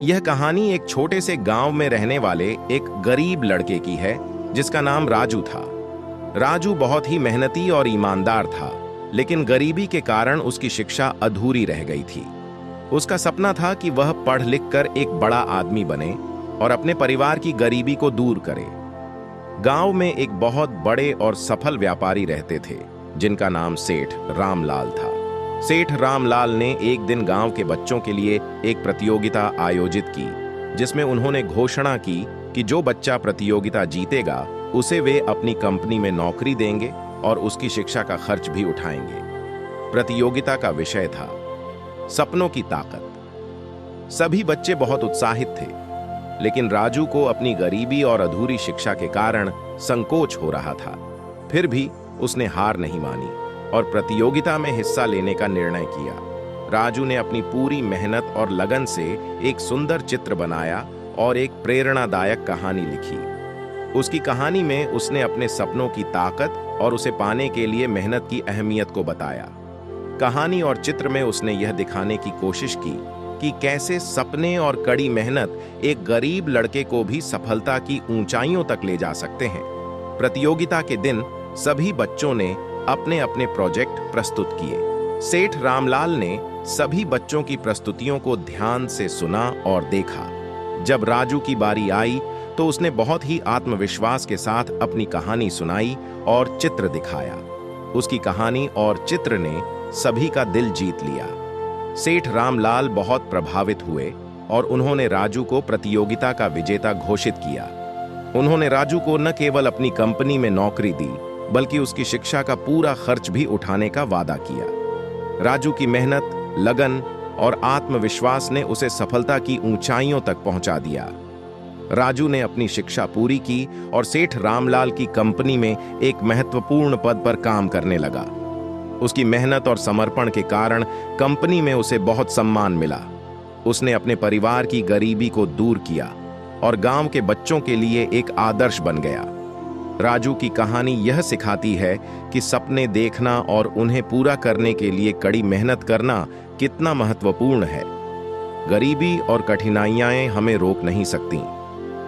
यह कहानी एक छोटे से गांव में रहने वाले एक गरीब लड़के की है जिसका नाम राजू था। राजू बहुत ही मेहनती और ईमानदार था, लेकिन गरीबी के कारण उसकी शिक्षा अधूरी रह गई थी। उसका सपना था कि वह पढ़ लिख कर एक बड़ा आदमी बने और अपने परिवार की गरीबी को दूर करे। गांव में एक बहुत बड़े और सफल व्यापारी रहते थे जिनका नाम सेठ रामलाल था। सेठ रामलाल ने एक दिन गांव के बच्चों के लिए एक प्रतियोगिता आयोजित की, जिसमें उन्होंने घोषणा की कि जो बच्चा प्रतियोगिता जीतेगा उसे वे अपनी कंपनी में नौकरी देंगे और उसकी शिक्षा का खर्च भी उठाएंगे। प्रतियोगिता का विषय था सपनों की ताकत। सभी बच्चे बहुत उत्साहित थे, लेकिन राजू को अपनी गरीबी और अधूरी शिक्षा के कारण संकोच हो रहा था। फिर भी उसने हार नहीं मानी और प्रतियोगिता में हिस्सा लेने का निर्णय किया। राजू ने अपनी पूरी मेहनत और लगन से एक सुंदर चित्र बनाया और एक प्रेरणादायक कहानी लिखी। उसकी कहानी में उसने अपने सपनों की ताकत और उसे पाने के लिए मेहनत की अहमियत को बताया। कहानी और चित्र में उसने यह दिखाने की कोशिश की कि कैसे सपने और कड़ी मेहनत एक गरीब लड़के को भी सफलता की ऊंचाइयों तक ले जा सकते हैं। प्रतियोगिता के दिन सभी बच्चों ने अपने अपने प्रोजेक्ट प्रस्तुत किए। सेठ रामलाल ने सभी बच्चों की प्रस्तुतियों को ध्यान से सुना और देखा। जब राजू की बारी आई तो उसने बहुत ही आत्मविश्वास के साथ अपनी कहानी सुनाई और चित्र दिखाया। उसकी कहानी और चित्र ने सभी का दिल जीत लिया। सेठ रामलाल बहुत प्रभावित हुए और उन्होंने राजू को प्रतियोगिता का विजेता घोषित किया। उन्होंने राजू को न केवल अपनी कंपनी में नौकरी दी, बल्कि उसकी शिक्षा का पूरा खर्च भी उठाने का वादा किया। राजू की मेहनत, लगन और आत्मविश्वास ने उसे सफलता की ऊंचाइयों तक पहुंचा दिया। राजू ने अपनी शिक्षा पूरी की और सेठ रामलाल की कंपनी में एक महत्वपूर्ण पद पर काम करने लगा। उसकी मेहनत और समर्पण के कारण कंपनी में उसे बहुत सम्मान मिला। उसने अपने परिवार की गरीबी को दूर किया और गांव के बच्चों के लिए एक आदर्श बन गया। राजू की कहानी यह सिखाती है कि सपने देखना और उन्हें पूरा करने के लिए कड़ी मेहनत करना कितना महत्वपूर्ण है। गरीबी और कठिनाइयां हमें रोक नहीं सकती,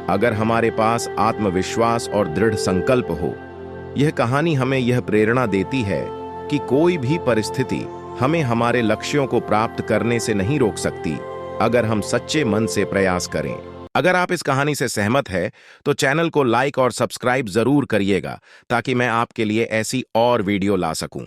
अगर हमारे पास आत्मविश्वास और दृढ़ संकल्प हो। यह कहानी हमें यह प्रेरणा देती है कि कोई भी परिस्थिति हमें हमारे लक्ष्यों को प्राप्त करने से नहीं रोक सकती, अगर हम सच्चे मन से प्रयास करें। अगर आप इस कहानी से सहमत हैं, तो चैनल को लाइक और सब्सक्राइब जरूर करिएगा ताकि मैं आपके लिए ऐसी और वीडियो ला सकूं।